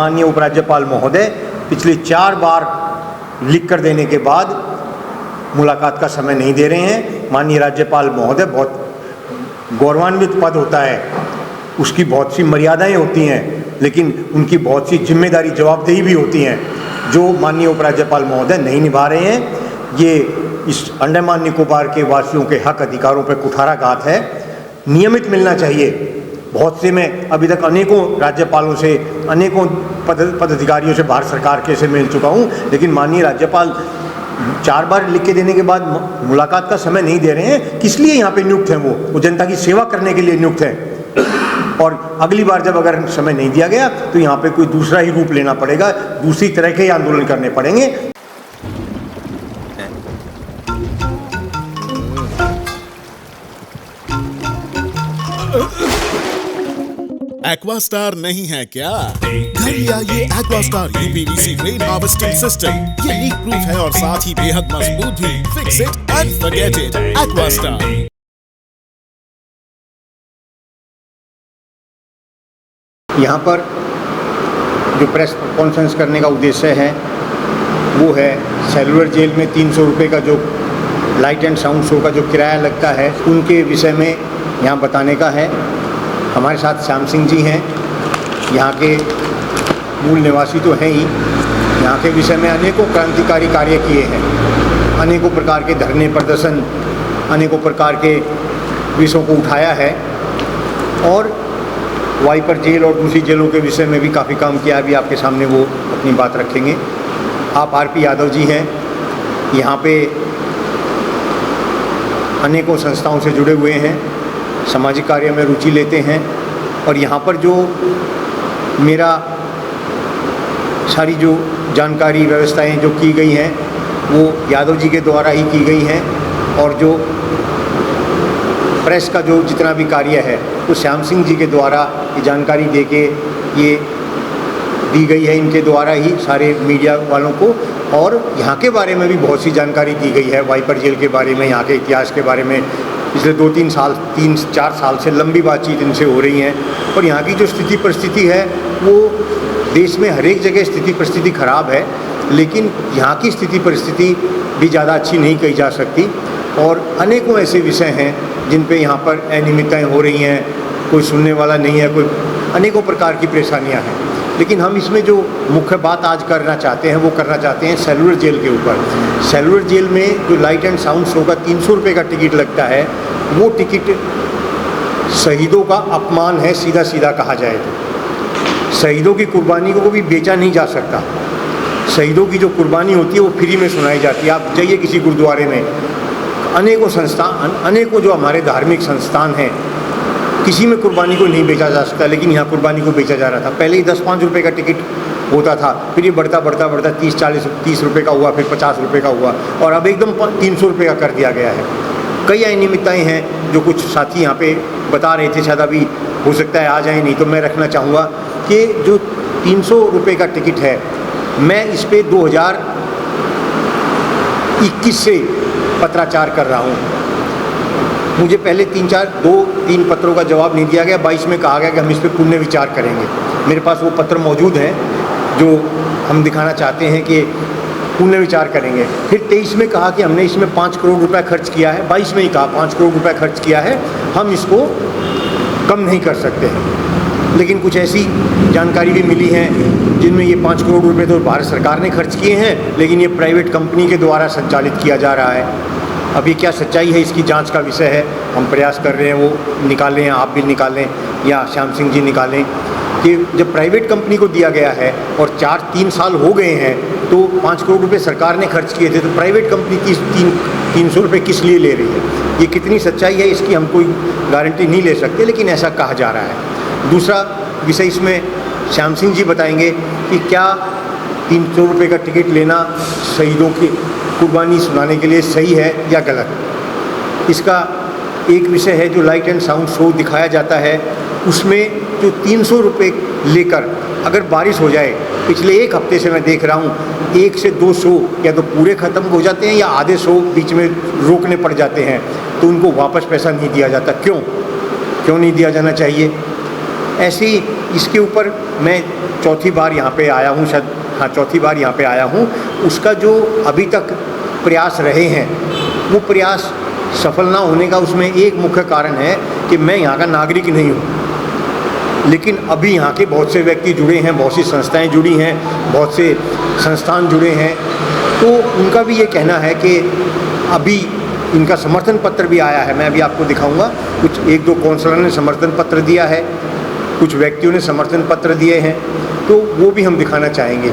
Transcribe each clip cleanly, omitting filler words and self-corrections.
माननीय उपराज्यपाल महोदय पिछले 4 बार लिख कर देने के बाद मुलाकात का समय नहीं दे रहे हैं। माननीय राज्यपाल महोदय, बहुत गौरवान्वित पद होता है, उसकी बहुत सी मर्यादाएं होती हैं, लेकिन उनकी बहुत सी जिम्मेदारी जवाबदेही भी होती हैं, जो माननीय उपराज्यपाल महोदय नहीं निभा रहे हैं। ये इस अंडमान निकोबार के वासियों के हक अधिकारों पर कुठाराघात है। नियमित मिलना चाहिए। बहुत से मैं अभी तक अनेकों राज्यपालों से, अनेकों पदाधिकारियों से भारत सरकार के से मिल चुका हूँ, लेकिन माननीय राज्यपाल 4 बार लिख के देने के बाद मुलाकात का समय नहीं दे रहे हैं। किस लिए यहाँ पे नियुक्त हैं? वो जनता की सेवा करने के लिए नियुक्त हैं। और अगली बार जब अगर समय नहीं दिया गया तो यहाँ पे कोई दूसरा ही रूप लेना पड़ेगा, दूसरी तरह के आंदोलन करने पड़ेंगे। एक्वास्टार नहीं है क्या? घर ले आइए Aquastar UPVC rain harvesting system. ये लीक प्रूफ है और साथ ही बेहद मजबूत भी। Fix it and forget it. Aquastar. यहाँ पर जो प्रेस कॉन्फ्रेंस करने का उद्देश्य है वो है सेलुलर जेल में 300 रुपये का जो लाइट एंड साउंड शो का जो किराया लगता है, उनके विषय में यहाँ बताने का है। हमारे साथ श्याम सिंह जी हैं, यहाँ के मूल निवासी तो हैं ही, यहाँ के विषय में अनेकों क्रांतिकारी कार्य किए हैं, अनेकों प्रकार के धरने प्रदर्शन, अनेकों प्रकार के विषयों को उठाया है और वाइपर जेल और दूसरी जेलों के विषय में भी काफ़ी काम किया है। अभी आपके सामने वो अपनी बात रखेंगे। आप आरपी यादव जी हैं, यहाँ पे अनेकों संस्थाओं से जुड़े हुए हैं, सामाजिक कार्य में रुचि लेते हैं और यहाँ पर जो मेरा सारी जो जानकारी व्यवस्थाएं जो की गई हैं वो यादव जी के द्वारा ही की गई हैं और जो प्रेस का जो जितना भी कार्य है वो श्याम सिंह जी के द्वारा ये जानकारी देके ये दी गई है, इनके द्वारा ही सारे मीडिया वालों को। और यहाँ के बारे में भी बहुत सी जानकारी दी गई है, वाइपर जेल के बारे में, यहाँ के इतिहास के बारे में। पिछले 2-3 साल, 3-4 साल से लंबी बातचीत इनसे हो रही हैं और यहाँ की जो स्थिति परिस्थिति है वो देश में हर एक जगह स्थिति परिस्थिति खराब है, लेकिन यहाँ की स्थिति परिस्थिति भी ज़्यादा अच्छी नहीं कही जा सकती। और अनेकों ऐसे विषय हैं जिन पे यहाँ पर अनियमितताएँ हो रही हैं, कोई सुनने वाला नहीं है, कोई अनेकों प्रकार की परेशानियाँ हैं। लेकिन हम इसमें जो मुख्य बात आज करना चाहते हैं वो करना चाहते हैं सेलुलर जेल के ऊपर। सेलुलर जेल में जो लाइट एंड साउंड शो का 300 रुपये का टिकट लगता है, वो टिकट शहीदों का अपमान है, सीधा सीधा कहा जाए तो। शहीदों की कुर्बानी को भी बेचा नहीं जा सकता। शहीदों की जो कुर्बानी होती है वो फ्री में सुनाई जाती है। आप जाइए किसी गुरुद्वारे में, अनेकों संस्थान, अनेकों जो हमारे धार्मिक संस्थान हैं, किसी में कुर्बानी को नहीं बेचा जा सकता, लेकिन यहाँ कुर्बानी को बेचा जा रहा था। पहले ही 10-5 रुपये का टिकट होता था, फिर ये बढ़ता 30 रुपये का हुआ, फिर 50 रुपये का हुआ और अब एकदम 300 रुपये का कर दिया गया है। कई अनियमितताएँ हैं जो कुछ साथी यहाँ पे बता रहे थे, शायद अभी हो सकता है आ जाए, नहीं तो मैं रखना चाहूँगा कि जो 300 रुपये का टिकट है, मैं इस पर 2021 से पत्राचार कर रहा हूँ। मुझे पहले 2-3 पत्रों का जवाब नहीं दिया गया। 22 में कहा गया कि हम इस पर पुनः विचार करेंगे। मेरे पास वो पत्र मौजूद हैं जो हम दिखाना चाहते हैं कि पुनः विचार करेंगे। फिर 23 में कहा कि हमने इसमें 5 करोड़ रुपए खर्च किया है। 22 में ही कहा 5 करोड़ रुपए खर्च किया है, हम इसको कम नहीं कर सकते हैं। लेकिन कुछ ऐसी जानकारी भी मिली है जिनमें ये 5 करोड़ रुपए तो भारत सरकार ने खर्च किए हैं, लेकिन ये प्राइवेट कंपनी के द्वारा संचालित किया जा रहा है। अभी क्या सच्चाई है इसकी जांच का विषय है। हम प्रयास कर रहे हैं वो निकालें, आप भी निकालें या श्याम सिंह जी निकालें कि जब प्राइवेट कंपनी को दिया गया है और 4-3 साल हो गए हैं तो 5 करोड़ रुपए सरकार ने खर्च किए थे, तो प्राइवेट कंपनी 300 रुपये किस लिए ले रही है? ये कितनी सच्चाई है इसकी हम कोई गारंटी नहीं ले सकते, लेकिन ऐसा कहा जा रहा है। दूसरा विषय इसमें श्याम सिंह जी बताएंगे कि क्या 300 रुपये का टिकट लेना शहीदों की कुर्बानी सुनाने के लिए सही है या गलत। इसका एक विषय है जो लाइट एंड साउंड शो दिखाया जाता है, उसमें जो 300 रुपये लेकर अगर बारिश हो जाए, पिछले 1 हफ्ते से मैं देख रहा हूँ 1 से 2 शो या तो पूरे ख़त्म हो जाते हैं या आधे शो बीच में रोकने पड़ जाते हैं, तो उनको वापस पैसा नहीं दिया जाता। क्यों नहीं दिया जाना चाहिए? ऐसे ही इसके ऊपर मैं चौथी बार यहाँ पे आया हूँ, शायद हाँ चौथी बार यहाँ पे आया हूँ। उसका जो अभी तक प्रयास रहे हैं वो प्रयास सफल ना होने का उसमें एक मुख्य कारण है कि मैं यहाँ का नागरिक नहीं हूँ, लेकिन अभी यहाँ के बहुत से व्यक्ति जुड़े हैं, बहुत सी संस्थाएं जुड़ी हैं, बहुत से संस्थान जुड़े हैं, तो उनका भी ये कहना है कि अभी इनका समर्थन पत्र भी आया है। मैं अभी आपको दिखाऊंगा, कुछ एक दो काउंसलर ने समर्थन पत्र दिया है, कुछ व्यक्तियों ने समर्थन पत्र दिए हैं, तो वो भी हम दिखाना चाहेंगे।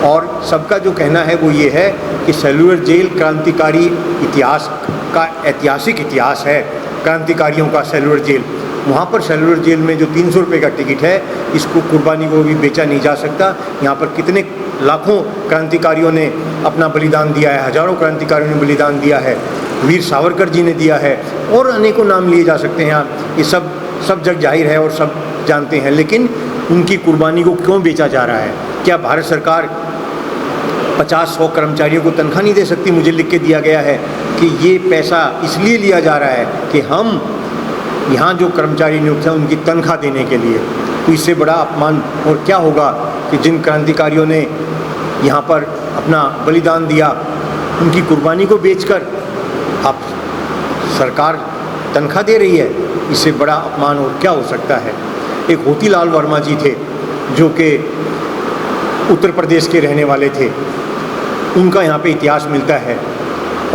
और सबका जो कहना है वो ये है कि सेलुलर जेल क्रांतिकारी इतिहास का ऐतिहासिक इतिहास है, क्रांतिकारियों का सेलुलर जेल। वहाँ पर सेलुलर जेल में जो 300 रुपये का टिकट है, इसको कुर्बानी को भी बेचा नहीं जा सकता। यहाँ पर कितने लाखों क्रांतिकारियों ने अपना बलिदान दिया है, हजारों क्रांतिकारियों ने बलिदान दिया है, वीर सावरकर जी ने दिया है, और अनेकों नाम लिए जा सकते हैं। ये सब जग जाहिर है और सब जानते हैं, लेकिन उनकी कुर्बानी को क्यों बेचा जा रहा है? क्या भारत सरकार 50-100 कर्मचारियों को तनख्वाह नहीं दे सकती? मुझे लिख के दिया गया है कि ये पैसा इसलिए लिया जा रहा है कि हम यहाँ जो कर्मचारी नियुक्त हैं उनकी तनख्वाह देने के लिए। तो इससे बड़ा अपमान और क्या होगा कि जिन क्रांतिकारियों ने यहाँ पर अपना बलिदान दिया, उनकी कुर्बानी को बेचकर आप सरकार तनख्वाह दे रही है। इससे बड़ा अपमान और क्या हो सकता है? एक मोतीलाल वर्मा जी थे जो कि उत्तर प्रदेश के रहने वाले थे, उनका यहाँ पे इतिहास मिलता है,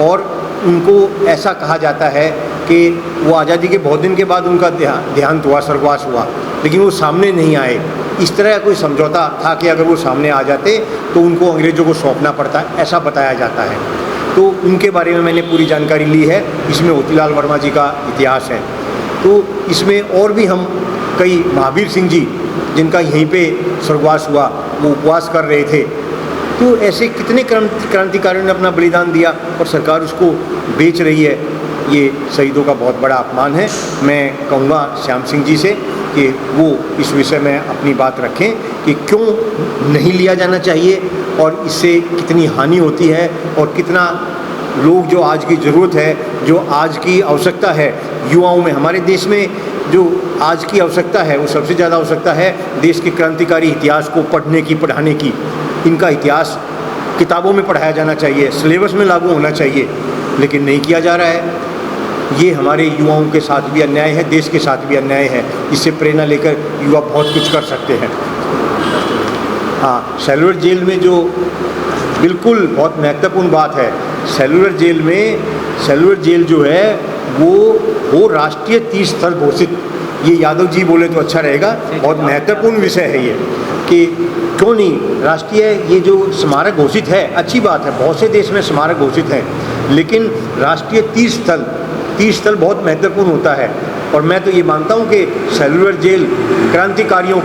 और उनको ऐसा कहा जाता है कि वो आज़ादी के बहुत दिन के बाद उनका देहांत हुआ, स्वर्गवास हुआ, लेकिन वो सामने नहीं आए। इस तरह कोई समझौता था कि अगर वो सामने आ जाते तो उनको अंग्रेज़ों को सौंपना पड़ता, ऐसा बताया जाता है। तो उनके बारे में मैंने पूरी जानकारी ली है, इसमें मोतीलाल वर्मा जी का इतिहास है। तो इसमें और भी हम कई, महावीर सिंह जी जिनका यहीं पे स्वर्गवास हुआ, वो उपवास कर रहे थे। तो ऐसे कितने क्रांतिकारियों ने अपना बलिदान दिया और सरकार उसको बेच रही है। ये शहीदों का बहुत बड़ा अपमान है। मैं कहूँगा श्याम सिंह जी से कि वो इस विषय में अपनी बात रखें कि क्यों नहीं लिया जाना चाहिए और इससे कितनी हानि होती है, और कितना लोग जो आज की ज़रूरत है, जो आज की आवश्यकता है युवाओं में, हमारे देश में जो आज की आवश्यकता है वो सबसे ज़्यादा आवश्यकता है देश के क्रांतिकारी इतिहास को पढ़ने की, पढ़ाने की। इनका इतिहास किताबों में पढ़ाया जाना चाहिए, सिलेबस में लागू होना चाहिए, लेकिन नहीं किया जा रहा है। ये हमारे युवाओं के साथ भी अन्याय है, देश के साथ भी अन्याय है। इससे प्रेरणा लेकर युवा बहुत कुछ कर सकते हैं। हाँ, सेलुलर जेल में जो बिल्कुल बहुत महत्वपूर्ण बात है, सेलुलर जेल जो है वो राष्ट्रीय तीर्थ स्थल घोषित, ये यादव जी बोले तो अच्छा रहेगा, बहुत महत्वपूर्ण विषय है ये कि क्यों नहीं राष्ट्रीय, ये जो स्मारक घोषित है अच्छी बात है, बहुत से देश में स्मारक घोषित है, लेकिन राष्ट्रीय तीर्थ स्थल बहुत महत्वपूर्ण होता है। और मैं तो ये मानता हूँ कि सेलुलर जेल क्रांतिकारियों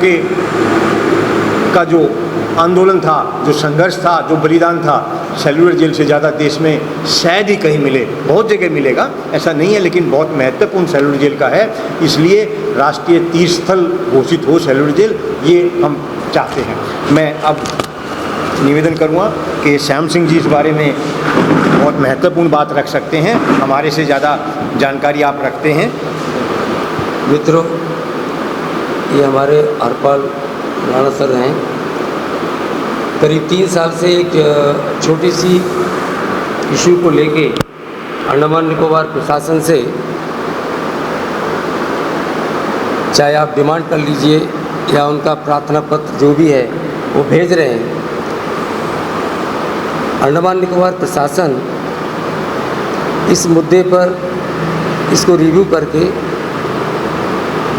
का जो आंदोलन था, जो संघर्ष था, जो बलिदान था, सेलुलर जेल से ज़्यादा देश में शायद ही कहीं मिले। बहुत जगह मिलेगा, ऐसा नहीं है, लेकिन बहुत महत्वपूर्ण सेलुलर जेल का है। इसलिए राष्ट्रीय तीर्थ स्थल घोषित हो सेलुलर जेल, ये हम चाहते हैं। मैं अब निवेदन करूँगा कि श्याम सिंह जी इस बारे में बहुत महत्वपूर्ण बात रख सकते हैं, हमारे से ज़्यादा जानकारी आप रखते हैं। मित्रों, ये हमारे हरपाल राणा सर हैं। करीब 3 साल से एक छोटी सी इशू को लेके अंडमान निकोबार प्रशासन से, चाहे आप डिमांड कर लीजिए या उनका प्रार्थना पत्र जो भी है वो भेज रहे हैं। अंडमान निकोबार प्रशासन इस मुद्दे पर इसको रिव्यू करके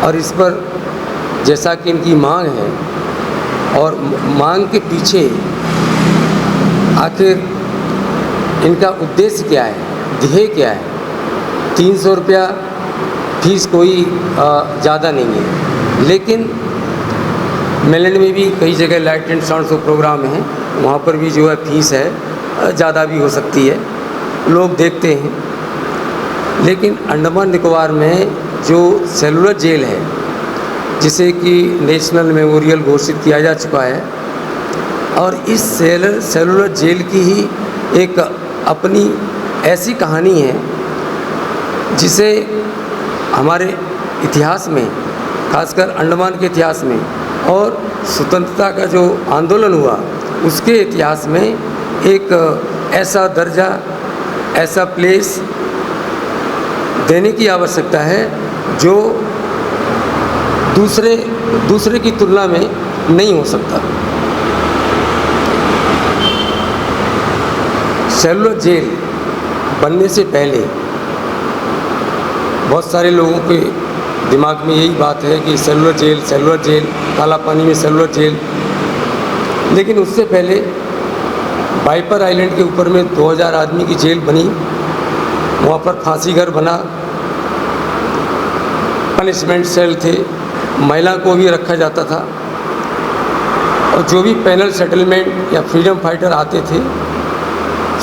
और इस पर जैसा कि इनकी मांग है और मांग के पीछे आखिर इनका उद्देश्य क्या है, ध्येय क्या है। 300 रुपया फीस कोई ज़्यादा नहीं है, लेकिन मेलैंड में भी कई जगह light and sound show programme हैं, वहाँ पर भी जो है फीस है ज़्यादा भी हो सकती है, लोग देखते हैं। लेकिन अंडमान निकोबार में जो सेलुलर जेल है, जिसे कि नेशनल मेमोरियल घोषित किया जा चुका है, और इस सेलुलर जेल की ही एक अपनी ऐसी कहानी है जिसे हमारे इतिहास में खासकर अंडमान के इतिहास में और स्वतंत्रता का जो आंदोलन हुआ उसके इतिहास में एक ऐसा दर्जा, ऐसा प्लेस देने की आवश्यकता है जो दूसरे की तुलना में नहीं हो सकता। सेलुलर जेल बनने से पहले बहुत सारे लोगों के दिमाग में यही बात है कि सेलुलर जेल, काला पानी में सेलुलर जेल। लेकिन उससे पहले वाइपर आइलैंड के ऊपर में 2000 आदमी की जेल बनी, वहाँ पर फांसी घर बना, पनिशमेंट सेल थे, महिला को भी रखा जाता था और जो भी पैनल सेटलमेंट या फ्रीडम फाइटर आते थे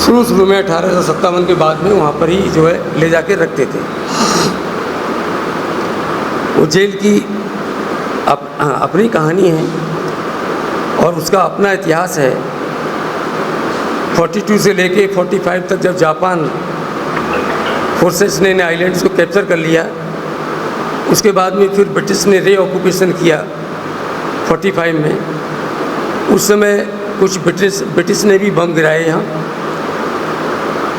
शुरू में 1857 के बाद में वहाँ पर ही जो है ले जाके रखते थे। वो जेल की अपनी कहानी है और उसका अपना इतिहास है। 42 से लेके 45 तक जब जापान फोर्सेस ने आइलैंड्स को कैप्चर कर लिया, उसके बाद में फिर ब्रिटिश ने रीऑक्यूपेशन किया 45 में। उस समय कुछ ब्रिटिश ने भी बम गिराए यहाँ,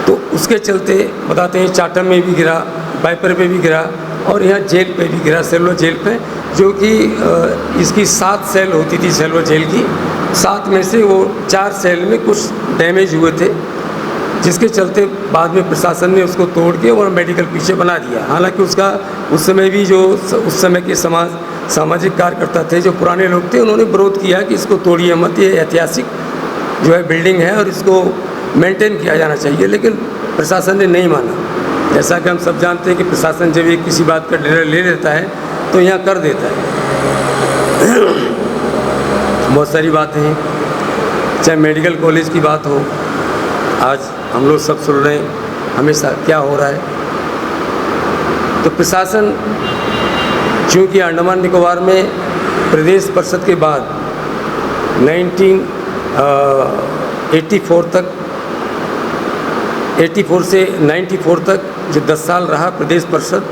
तो उसके चलते बताते हैं चाटम में भी गिरा, वाइपर पे भी गिरा और यहाँ जेल पे भी गिरा, सेलुलर जेल पे, जो कि इसकी 7 सेल होती थी सेलुलर जेल की। 7 में से वो 4 सेल में कुछ डैमेज हुए थे, जिसके चलते बाद में प्रशासन ने उसको तोड़ के और मेडिकल पीछे बना दिया। हालांकि उसका उस समय भी जो उस समय के सामाजिक कार्यकर्ता थे, जो पुराने लोग थे, उन्होंने विरोध किया कि इसको तोड़िए मत, ये ऐतिहासिक जो है बिल्डिंग है और इसको मेंटेन किया जाना चाहिए। लेकिन प्रशासन ने नहीं माना। जैसा कि हम सब जानते हैं कि प्रशासन जब ये किसी बात का निर्णय ले लेता है तो यहाँ कर देता है। बहुत सारी बातें हैं, चाहे मेडिकल कॉलेज की बात हो, आज हम लोग सब सुन रहे हैं हमेशा क्या हो रहा है। तो प्रशासन, चूँकि अंडमान निकोबार में प्रदेश परिषद के बाद 84 से 94 तक जो 10 साल रहा प्रदेश परिषद,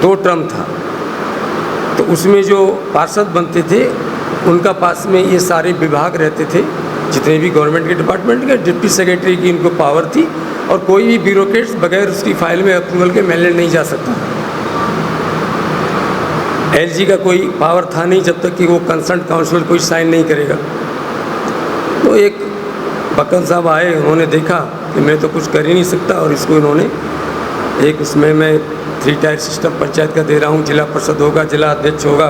2 टर्म था, तो उसमें जो पार्षद बनते थे उनका पास में ये सारे विभाग रहते थे, जितने भी गवर्नमेंट के डिपार्टमेंट के डिप्टी सेक्रेटरी की इनको पावर थी और कोई भी ब्यूरोक्रेट्स बगैर उसकी फाइल में अप्रूवल के मेल नहीं जा सकता। एलजी का कोई पावर था नहीं जब तक कि वो कंसर्न काउंसिलर कोई साइन नहीं करेगा। तो एक बक्कन साहब आए, उन्होंने देखा कि मैं तो कुछ कर ही नहीं सकता और इसको इन्होंने एक उसमें मैं 3 टायर सिस्टम पंचायत का दे रहा हूँ, जिला परिषद होगा, जिला अध्यक्ष होगा,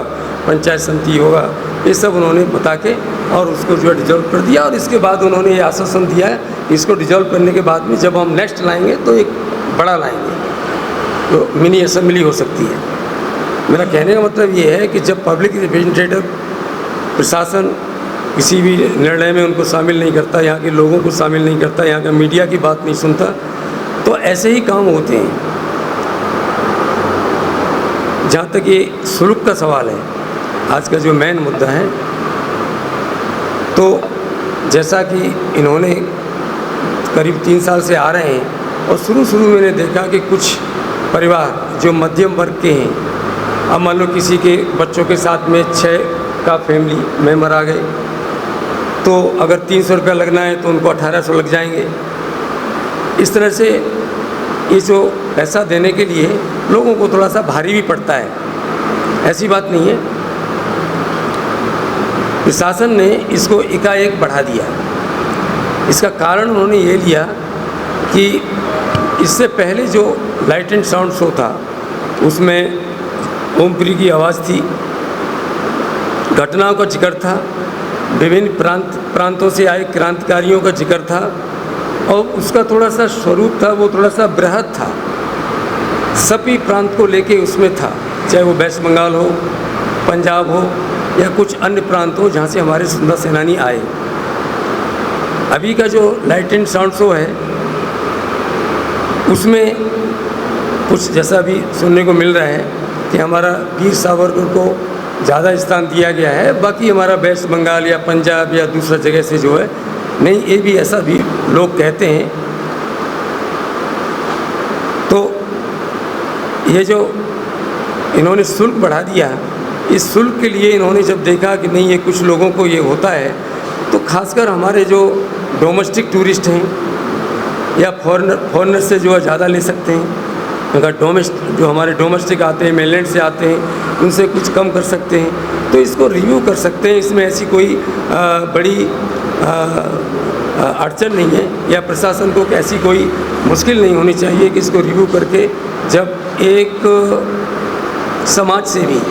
पंचायत समिति होगा, ये सब उन्होंने बता के और उसको जो है डिजॉल्व कर दिया। और इसके बाद उन्होंने ये आश्वासन दिया है, इसको डिजॉल्व करने के बाद में जब हम नेक्स्ट लाएंगे तो एक बड़ा लाएंगे, तो मिनी असेंबली हो सकती है। मेरा कहने का मतलब ये है कि जब पब्लिक रिप्रेजेंटेटिव प्रशासन किसी भी निर्णय में उनको शामिल नहीं करता, यहाँ के लोगों को शामिल नहीं करता, यहाँ का मीडिया की बात नहीं सुनता, तो ऐसे ही काम होते हैं। जहाँ तक ये शुल्क का सवाल है, आज का जो मेन मुद्दा है, तो जैसा कि इन्होंने करीब 3 साल से आ रहे हैं और शुरू में मैंने देखा कि कुछ परिवार जो मध्यम वर्ग के हैं, अब मान लो किसी के बच्चों के साथ में 6 का फैमिली मेम्बर आ गए, तो अगर 300 रुपया लगना है तो उनको 1800 लग जाएंगे। इस तरह से ये जो पैसा देने के लिए लोगों को थोड़ा सा भारी भी पड़ता है, ऐसी बात नहीं है। प्रशासन ने इसको एकाएक बढ़ा दिया। इसका कारण उन्होंने ये लिया कि इससे पहले जो लाइट एंड साउंड शो था उसमें ओमपुरी की आवाज़ थी, घटनाओं का जिक्र था, विभिन्न प्रांतों से आए क्रांतिकारियों का जिक्र था और उसका थोड़ा सा स्वरूप था, वो थोड़ा सा बृहद था, सभी प्रांत को लेके उसमें था, चाहे वो वेस्ट बंगाल हो, पंजाब हो या कुछ अन्य प्रांत हो जहाँ से हमारे स्वतंत्रता सेनानी आए। अभी का जो लाइट एंड साउंड शो है उसमें कुछ जैसा भी सुनने को मिल रहा है कि हमारा वीर सावरकर को ज़्यादा स्थान दिया गया है, बाकी हमारा वेस्ट बंगाल या पंजाब या दूसरा जगह से जो है नहीं, ये भी ऐसा भी लोग कहते हैं। तो ये जो इन्होंने शुल्क बढ़ा दिया, इस शुल्क के लिए इन्होंने जब देखा कि नहीं, ये कुछ लोगों को ये होता है, तो खासकर हमारे जो डोमेस्टिक टूरिस्ट हैं या फॉरेनर से जो है ज़्यादा ले सकते हैं, अगर जो हमारे डोमेस्टिक आते हैं, मेनलैंड से आते हैं, उनसे कुछ कम कर सकते हैं, तो इसको रिव्यू कर सकते हैं। इसमें ऐसी कोई बड़ी अड़चन नहीं है, या प्रशासन को ऐसी कोई मुश्किल नहीं होनी चाहिए कि इसको रिव्यू करके, जब एक समाज सेवी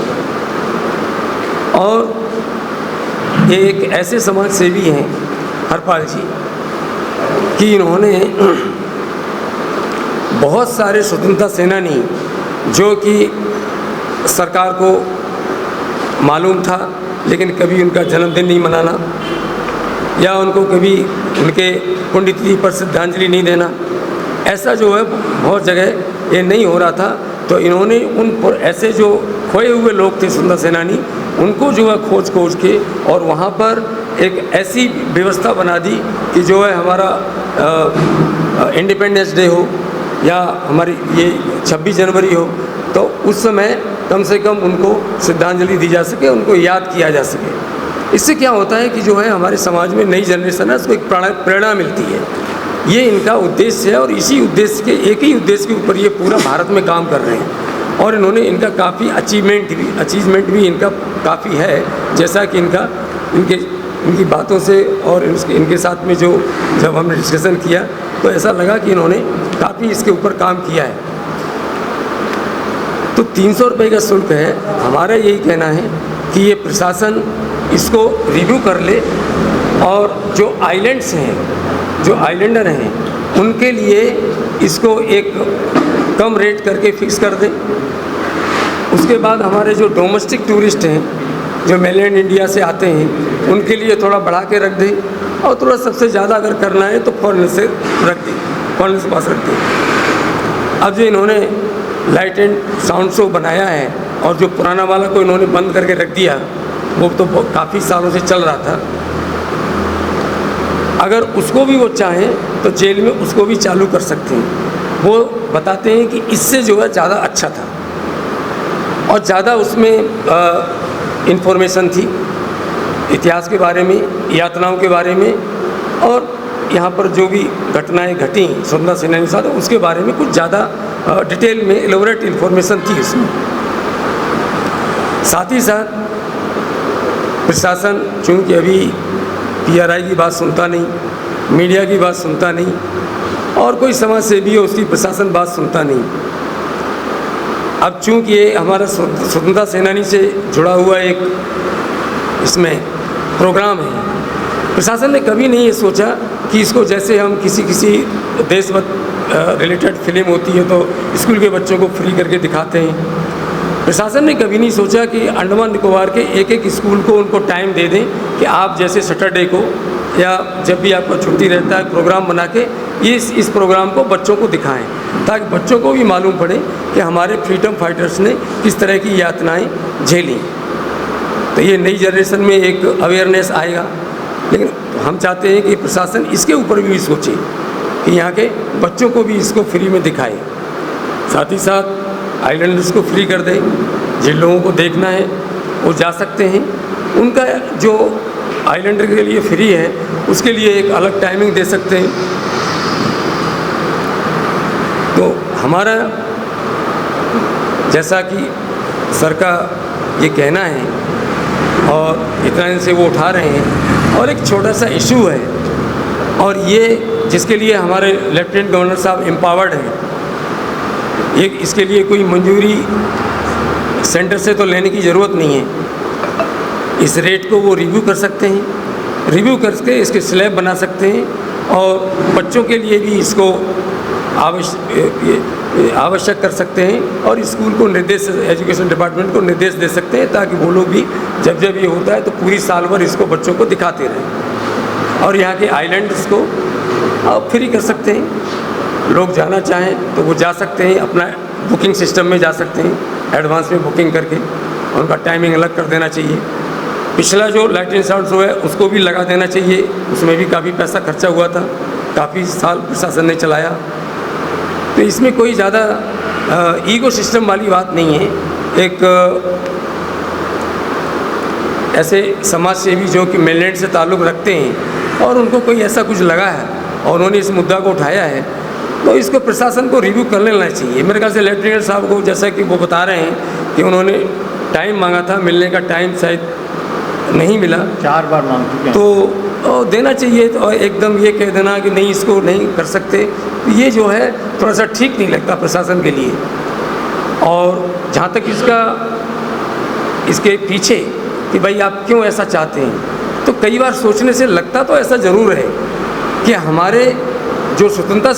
और एक ऐसे समाज सेवी हैं हरपाल जी कि इन्होंने बहुत सारे स्वतंत्रता सेनानी जो कि सरकार को मालूम था लेकिन कभी उनका जन्मदिन नहीं मनाना या उनको कभी उनके पुण्यतिथि पर श्रद्धांजलि नहीं देना, ऐसा जो है बहुत जगह ये नहीं हो रहा था। तो इन्होंने उन ऐसे जो खोए हुए लोग थे स्वतंत्रता सेनानी, उनको जो है खोज के और वहाँ पर एक ऐसी व्यवस्था बना दी कि जो है हमारा इंडिपेंडेंस डे हो या हमारी ये 26 जनवरी हो, तो उस समय कम से कम उनको श्रद्धांजलि दी जा सके, उनको याद किया जा सके। इससे क्या होता है कि जो है हमारे समाज में नई जनरेशन है उसको एक प्रेरणा मिलती है। ये इनका उद्देश्य है और इसी उद्देश्य के एक ही उद्देश्य के ऊपर ये पूरा भारत में काम कर रहे हैं और इन्होंने इनका काफ़ी अचीवमेंट भी इनका काफ़ी है, जैसा कि इनकी बातों से और इनके साथ में जो जब हमने डिस्कशन किया तो ऐसा लगा कि इन्होंने काफ़ी इसके ऊपर काम किया है। तो 300 रुपये का शुल्क है, हमारा यही कहना है कि ये प्रशासन इसको रिव्यू कर ले और जो आइलैंड्स हैं, जो आइलैंडर हैं, उनके लिए इसको एक कम रेट करके फिक्स कर दें। उसके बाद हमारे जो डोमेस्टिक टूरिस्ट हैं जो मेनलैंड इंडिया से आते हैं उनके लिए थोड़ा बढ़ा के रख दें और थोड़ा सबसे ज़्यादा अगर करना है तो फॉरेनर से रख दें, फॉरेनर से पास रख दें। अब जो इन्होंने लाइट एंड साउंड शो बनाया है और जो पुराना वाला को इन्होंने बंद करके रख दिया, वो तो काफ़ी सालों से चल रहा था, अगर उसको भी वो चाहें तो जेल में उसको भी चालू कर सकते हैं। वो बताते हैं कि इससे जो है ज़्यादा अच्छा था और ज़्यादा उसमें इन्फॉर्मेशन थी इतिहास के बारे में, यातनाओं के बारे में और यहाँ पर जो भी घटनाएं घटी स्वतंत्रता सेनानी के साथ उसके बारे में कुछ ज़्यादा डिटेल में एलोबरेट इन्फॉर्मेशन थी उसमें। साथ ही साथ प्रशासन चूँकि अभी PRI की बात सुनता नहीं, मीडिया की बात सुनता नहीं और कोई समाज सेवी हो उसकी प्रशासन बात सुनता नहीं। अब चूँकि ये हमारा स्वतंत्रता सेनानी से जुड़ा हुआ एक इसमें प्रोग्राम है, प्रशासन ने कभी नहीं ये सोचा कि इसको जैसे हम किसी देशभक्त रिलेटेड फिल्म होती है तो स्कूल के बच्चों को फ्री करके दिखाते हैं, प्रशासन ने कभी नहीं सोचा कि अंडमान निकोबार के एक स्कूल को उनको टाइम दे दें कि आप जैसे सैटरडे को या जब भी आपका छुट्टी रहता है प्रोग्राम बना के इस प्रोग्राम को बच्चों को दिखाएं, ताकि बच्चों को भी मालूम पड़े कि हमारे फ्रीडम फाइटर्स ने किस तरह की यातनाएं झेली। तो ये नई जनरेशन में एक अवेयरनेस आएगा, लेकिन हम चाहते हैं कि प्रशासन इसके ऊपर भी सोचे कि यहाँ के बच्चों को भी इसको फ्री में दिखाए। साथ ही साथ आइलैंडर्स को फ्री कर दें, जिन लोगों को देखना है वो जा सकते हैं, उनका जो आइलैंडर के लिए फ्री है उसके लिए एक अलग टाइमिंग दे सकते हैं। तो हमारा जैसा कि सर का ये कहना है और इतना दिन से वो उठा रहे हैं और एक छोटा सा इशू है और ये जिसके लिए हमारे लेफ्टिनेंट गवर्नर साहब एम्पावर्ड हैं, ये इसके लिए कोई मंजूरी सेंटर से तो लेने की ज़रूरत नहीं है। इस रेट को वो रिव्यू कर सकते हैं, रिव्यू करके इसके स्लैब बना सकते हैं और बच्चों के लिए भी इसको आवश्यक कर सकते हैं और स्कूल को निर्देश, एजुकेशन डिपार्टमेंट को निर्देश दे सकते हैं ताकि वो लोग भी जब जब ये होता है तो पूरी साल भर इसको बच्चों को दिखाते रहें। और यहाँ के आइलैंड्स को आप फ्री कर सकते हैं, लोग जाना चाहें तो वो जा सकते हैं, अपना बुकिंग सिस्टम में जा सकते हैं, एडवांस में बुकिंग करके उनका टाइमिंग अलग कर देना चाहिए। पिछला जो लाइट एंड साउंड शो है उसको भी लगा देना चाहिए, उसमें भी काफ़ी पैसा खर्चा हुआ था, काफ़ी साल प्रशासन ने चलाया। तो इसमें कोई ज़्यादा ईगो सिस्टम वाली बात नहीं है, एक ऐसे समाज सेवी जो कि मेनलैंड से ताल्लुक़ रखते हैं और उनको कोई ऐसा कुछ लगा है और उन्होंने इस मुद्दा को उठाया है, तो इसको प्रशासन को रिव्यू कर लेना चाहिए। मेरे ख्याल से लेफ्टिनेंट साहब को, जैसा कि वो बता रहे हैं कि उन्होंने टाइम मांगा था, मिलने का टाइम शायद नहीं मिला, 4 बार मांग चुके हैं, तो देना चाहिए। तो एकदम ये कह देना कि नहीं इसको नहीं कर सकते, तो ये जो है थोड़ा सा ठीक नहीं लगता प्रशासन के लिए। और जहाँ तक इसके पीछे कि भाई आप क्यों ऐसा चाहते हैं, तो कई बार सोचने से लगता तो ऐसा ज़रूर है कि हमारे जो स्वतंत्रता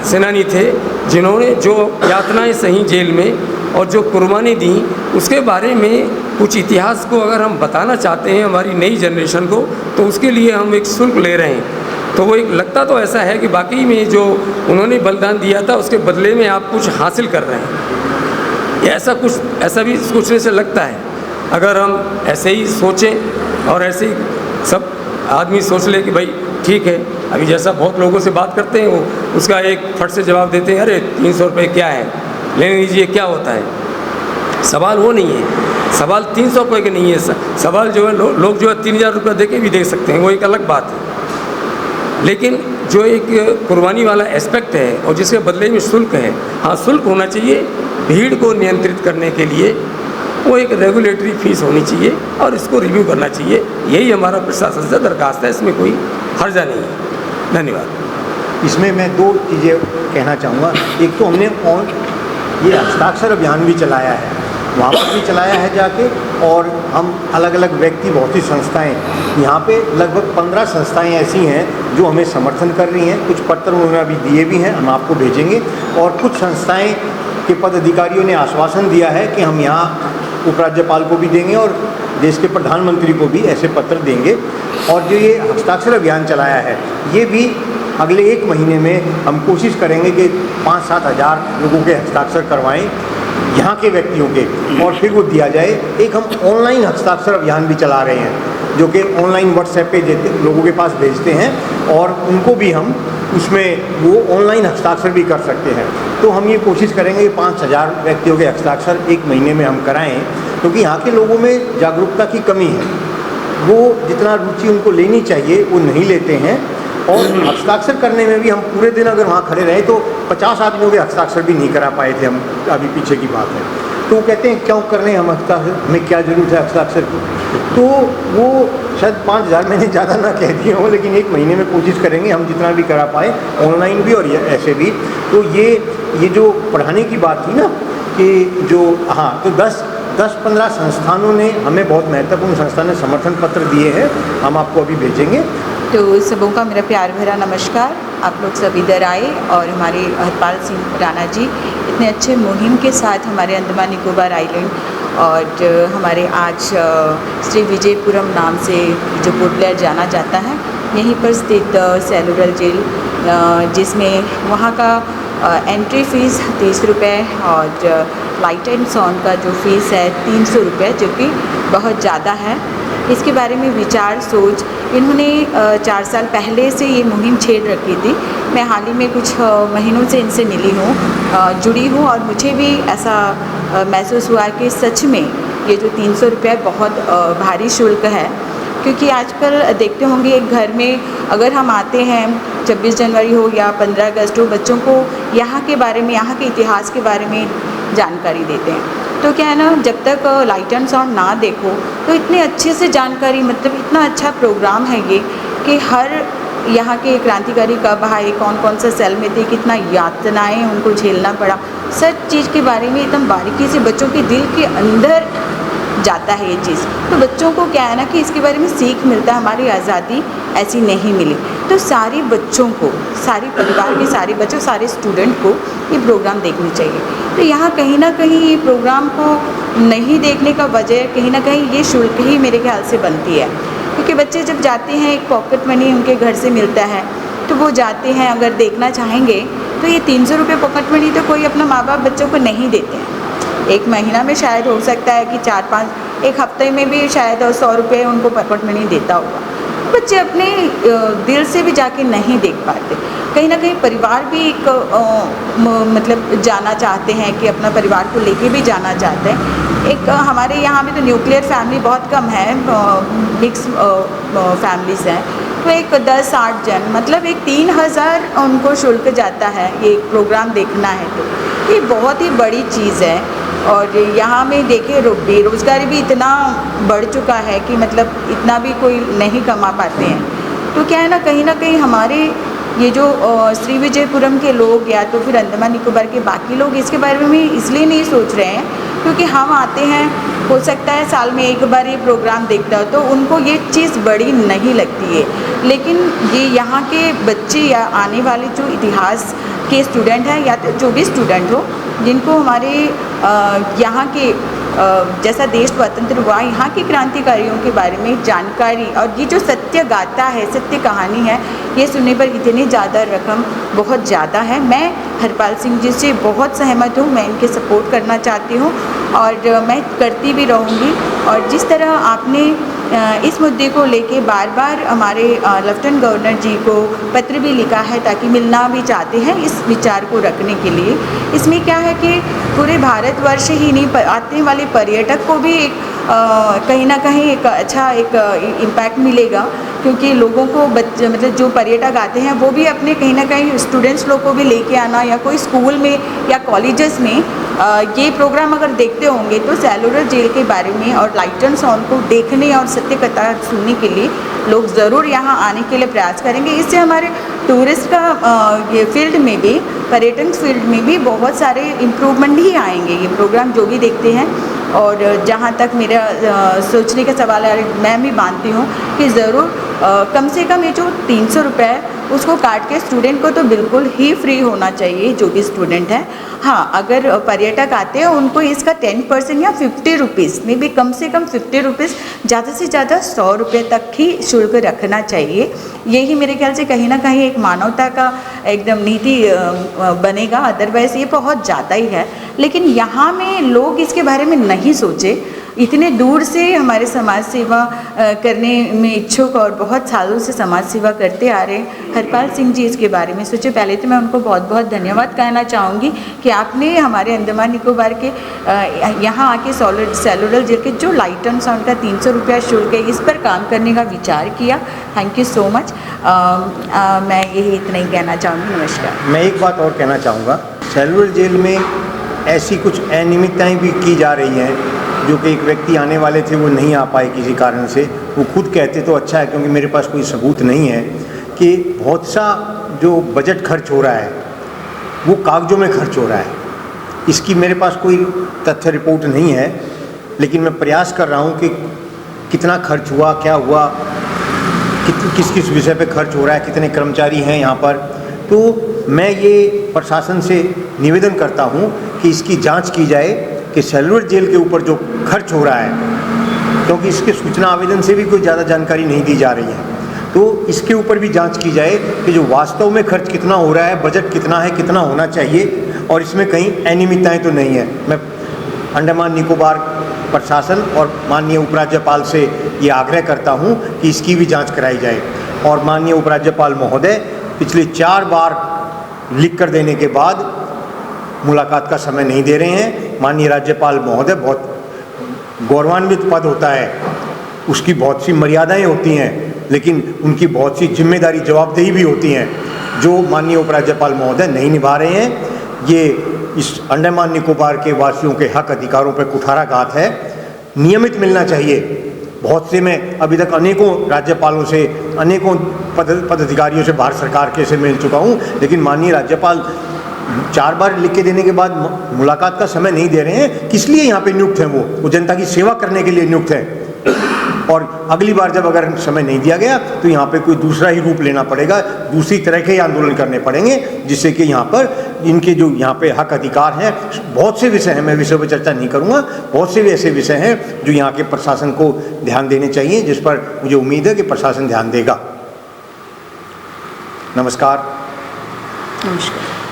सेनानी थे, जिन्होंने जो यातनाएं सही जेल में और जो कुर्बानी दी, उसके बारे में कुछ इतिहास को अगर हम बताना चाहते हैं हमारी नई जनरेशन को, तो उसके लिए हम एक शुल्क ले रहे हैं। तो वो एक लगता तो ऐसा है कि बाकी में जो उन्होंने बलिदान दिया था उसके बदले में आप कुछ हासिल कर रहे हैं, ऐसा भी सोचने से लगता है। अगर हम ऐसे ही सोचें और ऐसे ही सब आदमी सोच ले कि भाई ठीक है, अभी जैसा बहुत लोगों से बात करते हैं वो उसका एक फट से जवाब देते हैं, अरे 300 रुपये क्या है, लेने दीजिए, क्या होता है। सवाल वो नहीं है, सवाल 300 रुपये के नहीं है, सवाल जो है लोग जो है 3000 रुपये दे के भी दे सकते हैं, वो एक अलग बात है। लेकिन जो एक कुर्बानी वाला एस्पेक्ट है और जिसके बदले में शुल्क है, हाँ शुल्क होना चाहिए, भीड़ को नियंत्रित करने के लिए वो एक रेगुलेटरी फीस होनी चाहिए और इसको रिव्यू करना चाहिए। यही हमारा प्रशासन से दरखास्त है, इसमें कोई हर्जा नहीं है। धन्यवाद। इसमें मैं 2 चीज़ें कहना चाहूँगा। एक तो हमने ये हस्ताक्षर अभियान भी चलाया है, वहाँ पर भी चलाया है जाके, और हम अलग अलग व्यक्ति, बहुत सी संस्थाएं, यहाँ पे लगभग 15 संस्थाएं ऐसी हैं जो हमें समर्थन कर रही हैं। कुछ पत्र उन्होंने अभी दिए भी हैं, हम आपको भेजेंगे। और कुछ संस्थाएं के पदाधिकारियों ने आश्वासन दिया है कि हम यहाँ उपराज्यपाल को भी देंगे और देश के प्रधानमंत्री को भी ऐसे पत्र देंगे। और जो ये हस्ताक्षर अभियान चलाया है, ये भी अगले 1 महीने में हम कोशिश करेंगे कि 5-7 हज़ार लोगों के हस्ताक्षर करवाएं, यहाँ के व्यक्तियों के, और फिर वो दिया जाए। एक हम ऑनलाइन हस्ताक्षर अभियान भी चला रहे हैं, जो कि ऑनलाइन व्हाट्सएप पे लोगों के पास भेजते हैं और उनको भी हम उसमें वो ऑनलाइन हस्ताक्षर भी कर सकते हैं। तो हम ये कोशिश करेंगे कि 5000 व्यक्तियों के हस्ताक्षर 1 महीने में हम कराएं, क्योंकि यहाँ के लोगों में जागरूकता की कमी है। वो जितना रुचि उनको लेनी चाहिए वो नहीं लेते हैं। और हस्ताक्षर करने में भी हम पूरे दिन अगर वहाँ खड़े रहे तो 50 आदमियों के हस्ताक्षर भी नहीं करा पाए थे हम, अभी पीछे की बात है। तो वो कहते हैं क्यों करने हम हस्ताक्षर, हमें क्या जरूरत है हस्ताक्षर की। तो वो शायद 5000 मैंने ज़्यादा ना कह दिए हों, लेकिन 1 महीने में कोशिश करेंगे हम जितना भी करा पाए, ऑनलाइन भी और ऐसे भी। तो ये जो पढ़ाने की बात थी ना कि जो, हाँ, तो 10-15 संस्थानों ने हमें, बहुत महत्वपूर्ण संस्था ने समर्थन पत्र दिए हैं, हम आपको अभी भेजेंगे। तो सबों का मेरा प्यार भरा नमस्कार। आप लोग सब इधर आए और हमारे हरपाल सिंह राणा जी इतने अच्छे मुहिम के साथ हमारे अंडमान निकोबार आइलैंड और हमारे आज श्री विजयपुरम नाम से जो पोर्ट ब्लेयर जाना जाता है, यहीं पर स्थित सेलुलर जेल, जिसमें वहाँ का एंट्री फ़ीस 30 रुपये और लाइट एंड साउंड का जो फ़ीस है 300 रुपये, जो कि बहुत ज़्यादा है। इसके बारे में विचार सोच इन्होंने 4 साल पहले से ये मुहिम छेड़ रखी थी। मैं हाल ही में कुछ महीनों से इनसे मिली हूँ, जुड़ी हूँ, और मुझे भी ऐसा महसूस हुआ कि सच में ये जो 300 रुपये बहुत भारी शुल्क है। क्योंकि आजकल देखते होंगे एक घर में अगर हम आते हैं, 26 जनवरी हो या 15 अगस्त हो, बच्चों को यहाँ के बारे में, यहाँ के इतिहास के बारे में जानकारी देते हैं। तो क्या है ना, जब तक लाइट एंड साउंड ना देखो तो इतने अच्छे से जानकारी, मतलब इतना अच्छा प्रोग्राम है ये कि हर यहाँ के क्रांतिकारी कब आए, कौन कौन सा सेल में थे, कितना यातनाएं उनको झेलना पड़ा, सब चीज़ के बारे में एकदम बारीकी से बच्चों के दिल के अंदर जाता है ये चीज़। तो बच्चों को क्या है ना कि इसके बारे में सीख मिलता है, हमारी आज़ादी ऐसी नहीं मिली। तो सारे बच्चों को, सारे परिवार के सारे बच्चों, सारे स्टूडेंट को ये प्रोग्राम देखनी चाहिए। तो यहाँ कहीं ना कहीं ये प्रोग्राम को नहीं देखने का वजह कहीं ना कहीं ये शुल्क ही मेरे ख्याल से बनती है। क्योंकि बच्चे जब जाते हैं, एक पॉकेट मनी उनके घर से मिलता है, तो वो जाते हैं, अगर देखना चाहेंगे तो ये 300 रुपये पॉकेट मनी तो कोई अपना माँ बाप बच्चों को नहीं देते हैं। एक महीना में शायद हो सकता है कि 4-5, एक हफ्ते में भी शायद 100 रुपये उनको पॉकेट मनी देता होगा। बच्चे अपने दिल से भी जाके नहीं देख पाते। कहीं ना कहीं परिवार भी एक मतलब जाना चाहते हैं कि अपना परिवार को लेके भी जाना चाहते हैं। एक हमारे यहाँ में तो न्यूक्लियर फैमिली बहुत कम है, मिक्स फैमिलीज़ हैं, तो एक 10-8 जन, मतलब एक 3000 उनको शुल्क जाता है ये प्रोग्राम देखना है, तो ये बहुत ही बड़ी चीज़ है। और यहाँ में देखिए बेरोज़गारी भी इतना बढ़ चुका है कि मतलब इतना भी कोई नहीं कमा पाते हैं। तो क्या है ना कहीं हमारे ये जो श्रीविजयपुरम के लोग या तो फिर अंडमान निकोबार के बाकी लोग इसके बारे में इसलिए नहीं सोच रहे हैं क्योंकि हम आते हैं, हो सकता है साल में एक बार ये प्रोग्राम देखता हो तो उनको ये चीज़ बड़ी नहीं लगती है। लेकिन ये यहाँ के बच्चे या आने वाले जो इतिहास के स्टूडेंट हैं या तो जो भी स्टूडेंट हो, जिनको हमारे यहाँ के जैसा देश स्वतंत्र हुआ, यहाँ के क्रांतिकारियों के बारे में जानकारी और ये जो सत्य गाथा है, सत्य कहानी है, ये सुनने पर इतनी ज़्यादा रकम बहुत ज़्यादा है। मैं हरपाल सिंह जी से बहुत सहमत हूँ, मैं इनके सपोर्ट करना चाहती हूँ और मैं करती भी रहूँगी। और जिस तरह आपने इस मुद्दे को लेके बार बार हमारे लेफ्टिनेंट गवर्नर जी को पत्र भी लिखा है ताकि मिलना भी चाहते हैं इस विचार को रखने के लिए। इसमें क्या है कि पूरे भारतवर्ष ही नहीं, आने वाले पर्यटक को भी कहीं ना कहीं एक अच्छा एक इम्पैक्ट मिलेगा, क्योंकि लोगों को मतलब जो पर्यटक आते हैं वो भी अपने कहीं ना कहीं स्टूडेंट्स लोग को भी लेके आना, या कोई स्कूल में या कॉलेजेस में ये प्रोग्राम अगर देखते होंगे तो सेलुलर जेल के बारे में और लाइटन साउंड को देखने और सत्य कथा सुनने के लिए लोग ज़रूर यहाँ आने के लिए प्रयास करेंगे। इससे हमारे टूरिस्ट का ये फील्ड में भी, पर्यटन फील्ड में भी बहुत सारे इम्प्रूवमेंट ही आएंगे ये प्रोग्राम जो भी देखते हैं। और जहाँ तक मेरा सोचने का सवाल है, मैं भी मानती हूँ कि ज़रूर कम से कम ये जो 300 रुपये है उसको काट के स्टूडेंट को तो बिल्कुल ही फ्री होना चाहिए, जो भी स्टूडेंट है। हाँ, अगर पर्यटक आते हैं उनको इसका 10% या 50 रुपीज़ में भी, कम से कम 50 रुपीज़, ज़्यादा से ज़्यादा 100 रुपये तक ही शुल्क रखना चाहिए। यही मेरे ख्याल से कहीं ना कहीं एक मानवता का एकदम नीति बनेगा, अदरवाइज़ ये बहुत ज़्यादा ही है। लेकिन यहाँ में लोग इसके बारे में नहीं सोचे, इतने दूर से हमारे समाज सेवा करने में इच्छुक और बहुत सालों से समाज सेवा करते आ रहे हरपाल सिंह जी इसके बारे में सोचे। पहले तो मैं उनको बहुत बहुत धन्यवाद कहना चाहूँगी कि आपने हमारे अंडमान निकोबार के यहाँ आके सेलुलर जेल के जो लाइट एंड साउंड का 300 रुपया शुल्क है इस पर काम करने का विचार किया। Thank you so much. मैं यही इतना ही कहना चाहूँगी। नमस्कार। मैं एक बात और कहना चाहूँगा, सेलुलर जेल में ऐसी कुछ अनियमितताएँ भी की जा रही हैं जो कि एक व्यक्ति आने वाले थे वो नहीं आ पाए किसी कारण से। वो खुद कहते तो अच्छा है, क्योंकि मेरे पास कोई सबूत नहीं है कि बहुत सा जो बजट खर्च हो रहा है वो कागजों में खर्च हो रहा है। इसकी मेरे पास कोई तथ्य रिपोर्ट नहीं है, लेकिन मैं प्रयास कर रहा हूँ कि कितना खर्च हुआ, क्या हुआ, किस किस विषय पे खर्च हो रहा है, कितने कर्मचारी हैं यहाँ पर। तो मैं ये प्रशासन से निवेदन करता हूँ कि इसकी जाँच की जाए कि सेलुलर जेल के ऊपर जो खर्च हो रहा है, क्योंकि इसके सूचना आवेदन से भी कोई ज़्यादा जानकारी नहीं दी जा रही है, तो इसके ऊपर भी जांच की जाए कि जो वास्तव में खर्च कितना हो रहा है, बजट कितना है, कितना होना चाहिए, और इसमें कहीं अनियमितताएँ तो नहीं है। मैं अंडमान निकोबार प्रशासन और माननीय उपराज्यपाल से ये आग्रह करता हूँ कि इसकी भी जाँच कराई जाए। और माननीय उपराज्यपाल महोदय पिछले 4 बार लिख कर देने के बाद मुलाकात का समय नहीं दे रहे हैं। माननीय राज्यपाल महोदय बहुत गौरवान्वित पद होता है, उसकी बहुत सी मर्यादाएं होती हैं, लेकिन उनकी बहुत सी जिम्मेदारी, जवाबदेही भी होती हैं जो माननीय उपराज्यपाल महोदय नहीं निभा रहे हैं। ये इस अंडमान निकोबार के वासियों के हक अधिकारों पर कुठाराघात है। नियमित मिलना चाहिए। बहुत से मैं अभी तक अनेकों राज्यपालों से, अनेकों पदाधिकारियों से भारत सरकार के से मिल चुका हूँ, लेकिन माननीय राज्यपाल 4 बार लिख के देने के बाद मुलाकात का समय नहीं दे रहे हैं। किस लिए यहाँ पे नियुक्त हैं? वो जनता की सेवा करने के लिए नियुक्त हैं। और अगली बार जब अगर समय नहीं दिया गया तो यहाँ पे कोई दूसरा ही रूप लेना पड़ेगा, दूसरी तरह के आंदोलन करने पड़ेंगे, जिससे कि यहाँ पर इनके जो यहाँ पे हक अधिकार हैं, बहुत से विषय हैं, मैं विषय पर चर्चा नहीं करूँगा, बहुत से ऐसे विषय हैं जो यहाँ के प्रशासन को ध्यान देने चाहिए, जिस पर मुझे उम्मीद है कि प्रशासन ध्यान देगा। नमस्कार। नमस्कार।